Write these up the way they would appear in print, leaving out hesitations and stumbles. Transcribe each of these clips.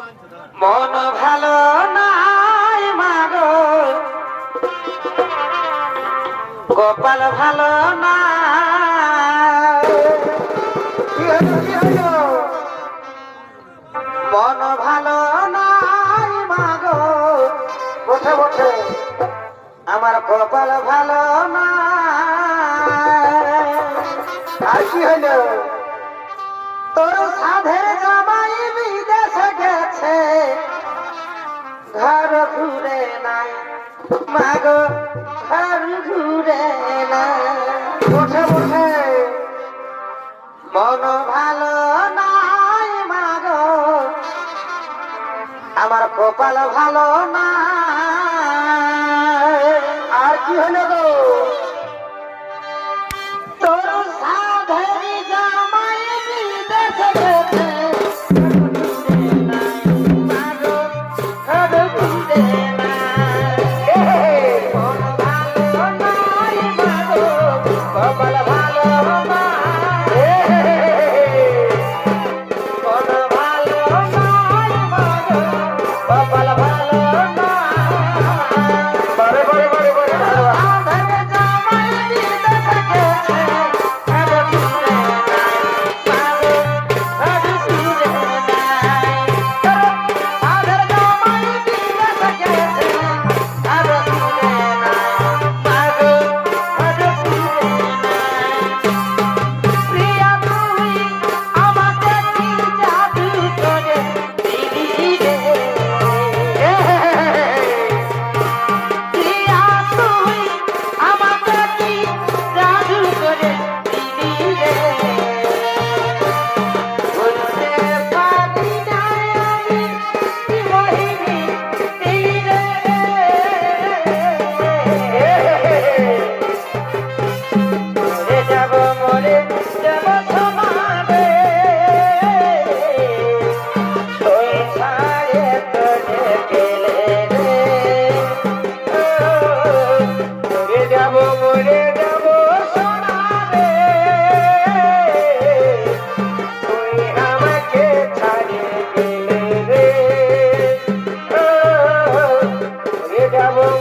মন ভালো নাই মাগো, কপাল ভালো না। মন ভালো নাই মাগো, বসে বসে আমার কপাল ভালো না। আর কি হইল? তোর সাধের জামাই বিদেশে গেছে, ঘর ঘুরে নাই মাগো, ঘর ঘুরে নাই। বসে বসে মন ভালো নাই মাগো, আমার কপাল ভালো না। আর কি হলো গো? তোর সাধের জামাই বিদেশে গেছে, মাগো ঘর ঘুরে নাই। মন ভালো নাই মাগো, কপাল ভালো না। মন ভালো নাই মাগো, কপাল ভালো না। বারে বারে বারে বারে সাধের জামাই বিদেশে গেছে, ঘর ঘুরে নাই মাগো, ঘর ঘুরে নাই। সাধের জামাই বিদেশে গেছে, ঘর ঘুরে নাই মাগো, ঘর ঘুরে নাই। প্রিয়া তুই আমাকে কি জাদু করে দিলি রে? প্রিয়া তুই আমাকে কি জাদু করে দিলি রে? বলতে পারি না আমি কি মোহিনী তুই রে। মরে যাব সমানে, তুই ছাড়ে তোরে গেলে রে। মরে যাব সমানে, তুই আমাকে ছাড়ে গেলে রে।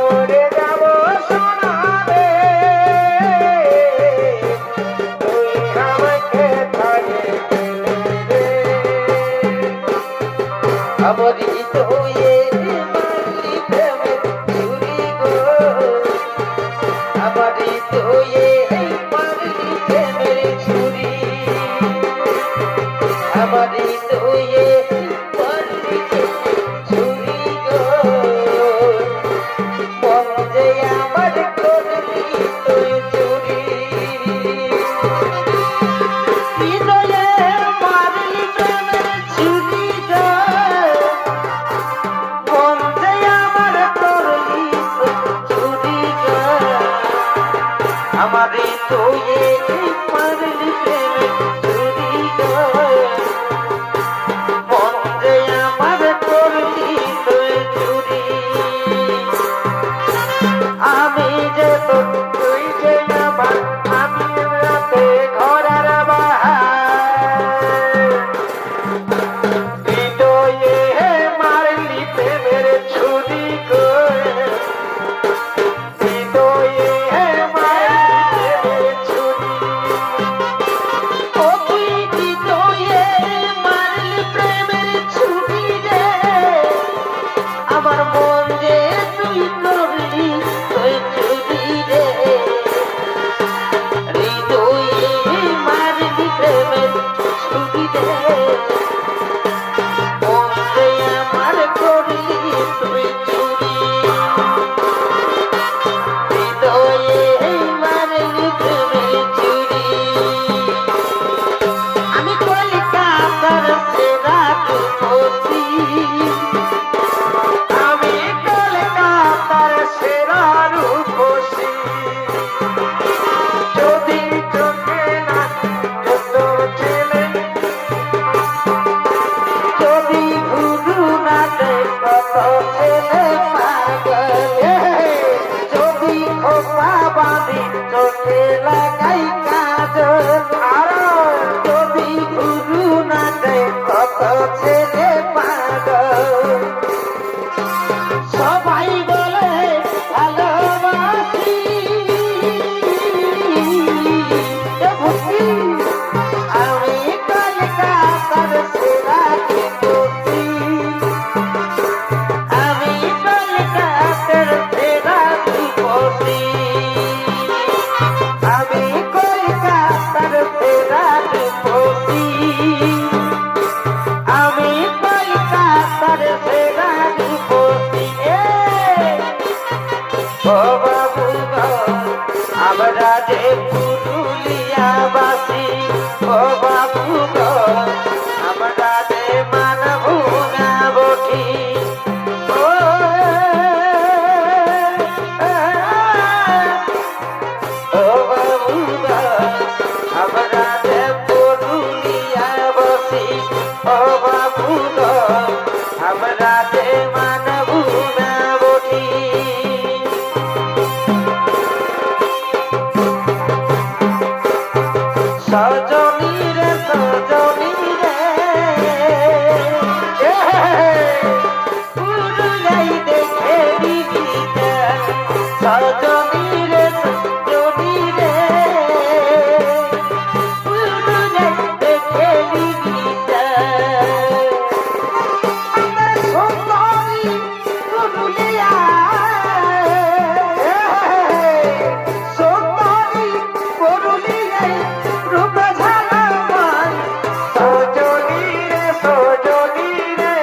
মরে যাব সমানে, তুই আমাকে ছাড়ে গেলে রে। অমৃত হয়ে মারলি প্রেমে ছুরি গো, অমৃত হয়ে মারলি প্রেমের ছুরি, অমৃত হয়ে মারলি প্রেমের ছুরি গো। মন যে আমার করলি তুই চুরি, হৃদয়ে মারলি প্রেমের ছুরি গো। মন যে আমার করলি তুই চুরি গো, আমার হৃদয়ে মারলি প্রেমের ছুরি গো। মন যে আমার করলি তুই চুরি, আমি যে তোর তুই যে আমার, আমি রাতে ঘরের বাহার। হৃদয়ে মারলি প্রেমের ছুরি গো, হৃদয়ে মারলি প্রেমের ছুরি। ও তুই হৃদয়ে মারলি প্রেমের ছুরি রে, আমার মন যে তুই করলি তুই চুরি রে। হৃদয়ে মারলি প্রেমের ছুরি রে, মন যে আমার করলি তুই চুরি। হৃদয়ে মারলি প্রেমের ছুরি। আমি কলিকাতার সেরা রূপসী, আমি কলকাতার সেরা রূপসী। যদি চোখে না যত ছেলে, যদি ঘুরু না দেয় কত ছেলে পাগল। যদি খোপা বাঁধি চোখে লাগাই কাজল, আর যদি ঘুরু না দেয় কত ছেলে পাগল। আমরা যে মানবু না বটি সজনী রে সজনী রে পুরুলাই দেখে দিবি সজনী রে সজনী রে পুরুলাই দেখে দিবি সুন্দরী পুরুলিয়া সুন্দরী পুরুলিয়ায় রূপ ঝালমান সজনী রে সজনী রে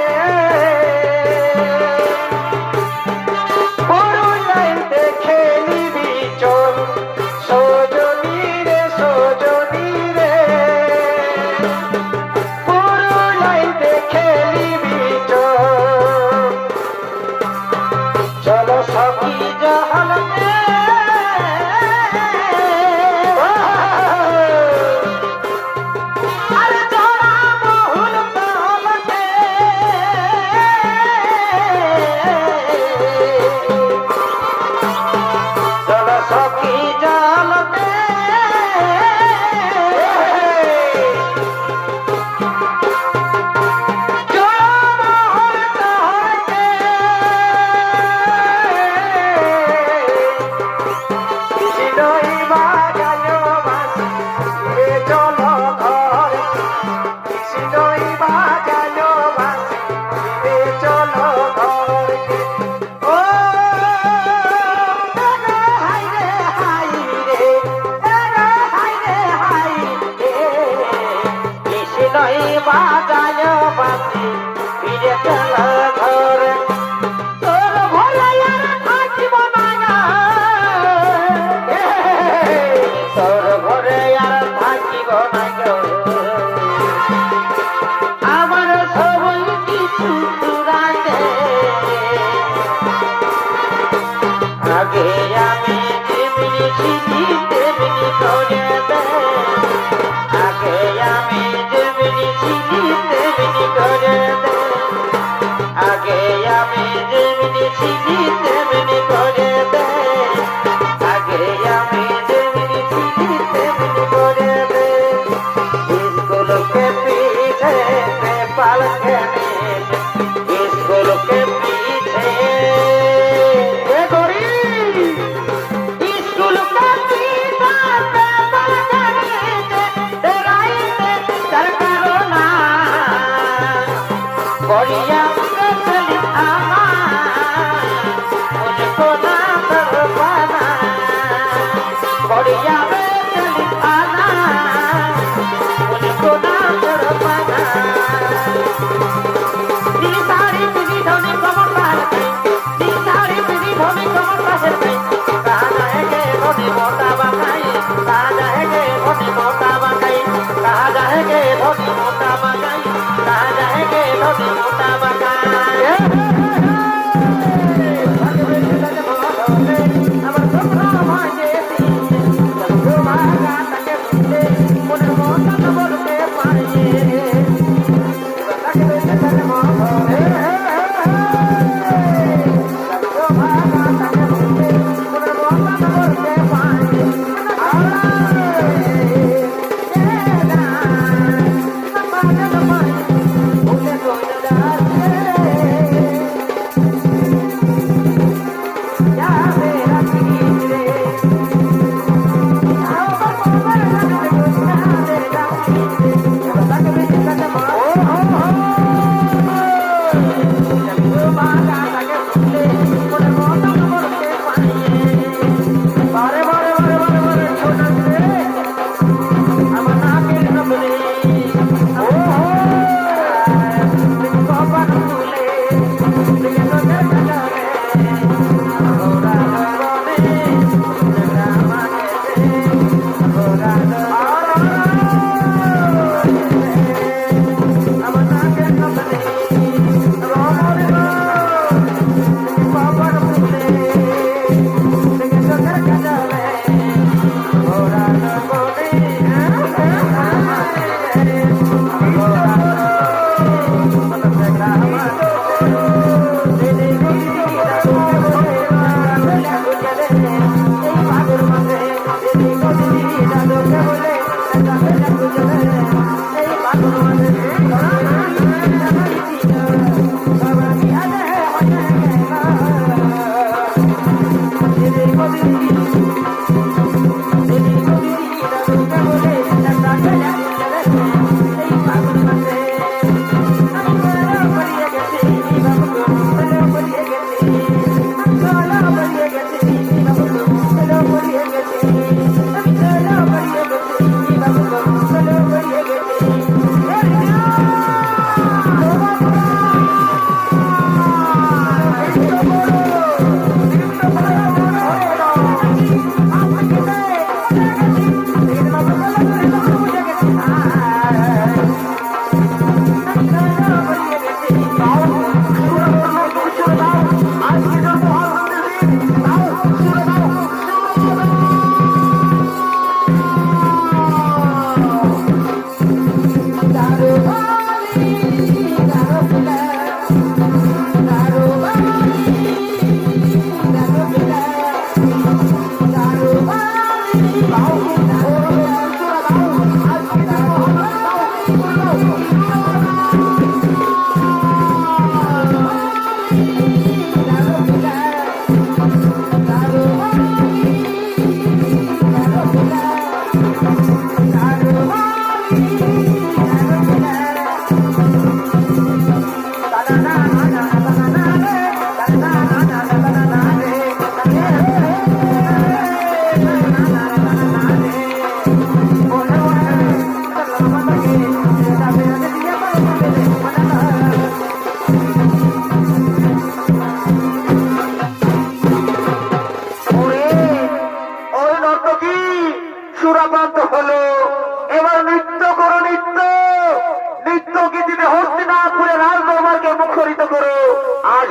পুরুলিয়ায় দেখে নিবি চল সজনী রে সজনী রে পুরুলিয়ায় দেখে নিবি চল চলো সখী জহলতে আরে জোড়া বহুল তহলতে চলো সখী জহলতে জোড়া বহুল তহলতে কৃষ্ণই বাজায় বাঁশি রে চলো ঘরে কৃষ্ণই বাজায় বাঁশি রে চলো ঘরে ও হাই রে হাই রে হাই রে হাই রে কৃষ্ণই বাজায় বাঁশি ফিরে চলো ঘরে তোর ভোলে আর থাকিব না তোর ঘরে আর থাকিব না আমার সবই কিছু রাখে আগে আমি যেমনি ছিলি তেমনি করে দে আগে আমি যেমনি ছিলি তেমনি করে দে আগে আমি যেমনি ছিলি তেমনি করে দে আগে আমি যেমনি ছিলি তেমনি করে দে স্কুল के पीछे नेपाल खेने स्कुल के पीछे ए गोरी स्कुल के पीछे नेपाल खेने डराई से सरकारो ना बढ़िया चली आमा मुझको ना करवाना बढ़िया चली आना मुझको ना करवाना दी सारी पीढ़ी धोनी कमर पार गई दी सारी पीढ़ी धोनी कमर पार गई कहाँ जाएंगे धोनी मोटा बकाई कहाँ जाएंगे धोनी मोटा बकाई कहाँ जाएंगे धोनी मोटा बकाई कहाँ जाएंगे धोनी मोटा बकाई আমার তোমরা মাঝে দিন ভাগা তাকে মিলে মনের মতো বলতে পারে তাকে বেঁচে থাকে মনে ভাগা তাকে মিলে মনের মতো বলতে পারে ভুলে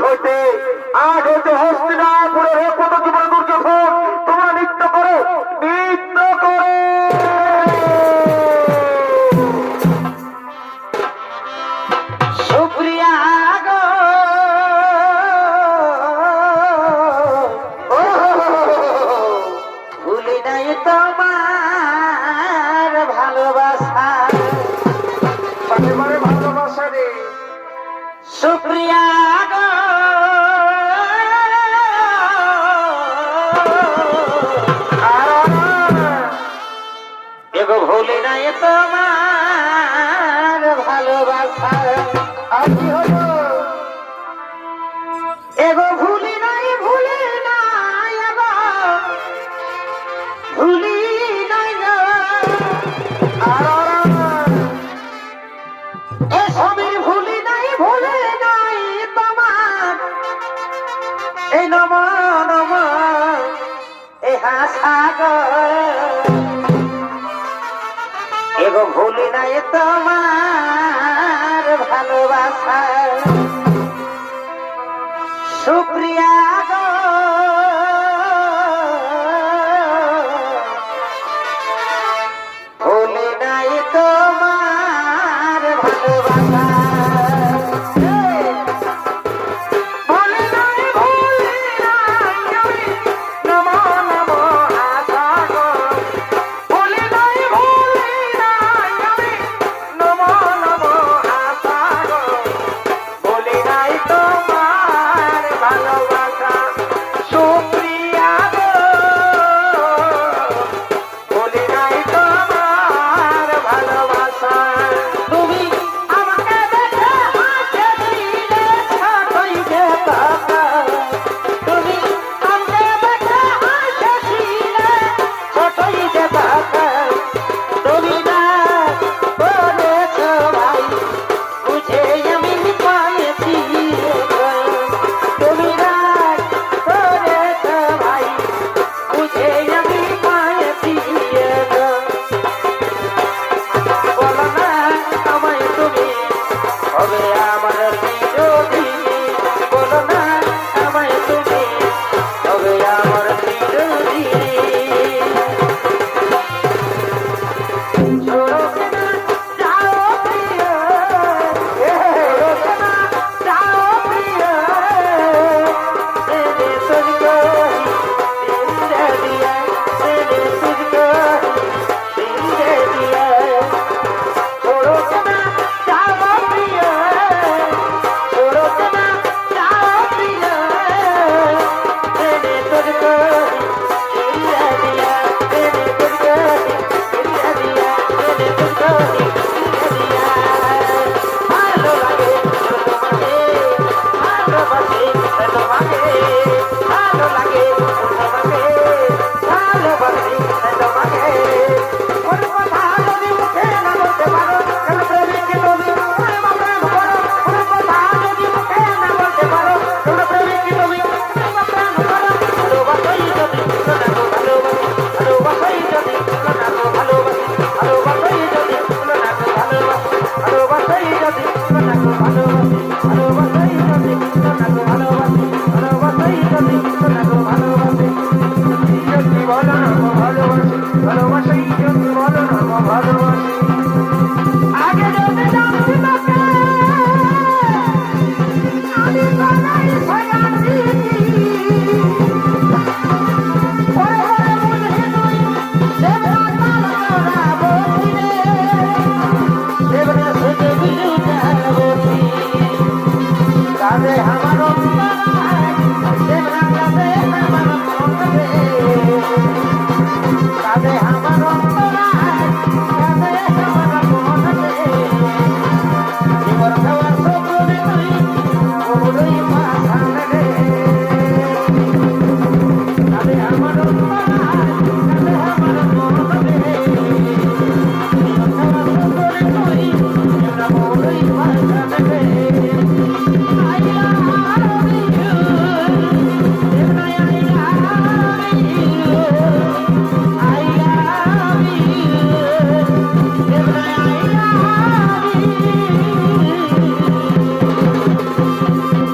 হইতে হস্তিনাপুরের কত জীবন দুর্যোধন তোমরা নৃত্য করো, নৃত্য করো। সুপ্রিয়া গো ভুলি নাই তোমার ভালোবাসা, একেবারে ভালোবাসা রে সুপ্রিয়া গো এগো ভুলি নাই তোমার ভালোবাসা। আর কি হলো? এগো ভুলি নাই এগো ভুলি নাই গো। এ সবই ভুলি নাই তোমার এই নম নম এ হাসাগর। এগো ভুলি নাই তোমার ভালোবাসা, সুপ্রিয়া গো ভুলি নাই তোমার ভালোবাসা। ভুলি নাই আমি নম নম হাসাগর। ভুলি নাই আমি নম নম হাসাগর। ভুলি নাই তোমার ভালোবাসা, সুপ্রিয়া গো ভুলি নাই তোমার ভালোবাসা। তুমি আমাকে দেখে হাসে দিলে ছোটই যে কথা, তুমি আমাকে দেখে হাসে দিলে ছোটই যে কথা। তুমি না বলেছ ভাই বুঝে আমি পাইছি, তুমি না বলেছ ভাই বুঝে আমি পাইছি। বলো না আমায় তুমি হবে আমার বিরোধী, বলো না আমায় তুমি হবে আমার বিরোধী। छोड़ो के ना जाओ प्रिय, छोड़ो के ना जाओ प्रिय, मैंने तुझको दिल दे दिया, मैंने तुझको दिल दे दिया। छोड़ो के ना जाओ प्रिय, छोड़ो के ना जाओ प्रिय, मैंने तुझको दिल दे दिया, मैंने तुझको दिल दे दिया। ভালো লাগে তোমাকে, ভালোবাসি তোমাকে, ভালো লাগে তোমাকে, ভালোবাসি তোমাকে। কোন কথা যদি মুখে না বলতে পারো, কেন প্রেমিকে তুমি প্রেম প্রেম করো। কোন কথা যদি মুখে না বলতে পারো, কেন প্রেমিকে তুমি প্রেম প্রেম করো। ভালোবাসাই যদি না গো ভালোবাসি, ভালোবাসাই যদি না গো ভালোবাসি, ভালোবাসাই যদি না গো ভালোবাসি, ভালোবাসাই যদি না গো ভালোবাসি, ভালোবাসাই যদি না গো ভালোবাসি, ভালোবাসাই যদি না গো ভালোবাসি। যদি বলো না গো ভালোবাসি, ভালোবাসাই যদি বলো না গো ভালোবাসি। আগে যদি জানতি তোকে আমি বানাই ছায়াছি, পরে পরে বুঝি তুই দেবরা তারা বসিরে, দেবরা সুযোগ বিলুটা বসি কাজে আমার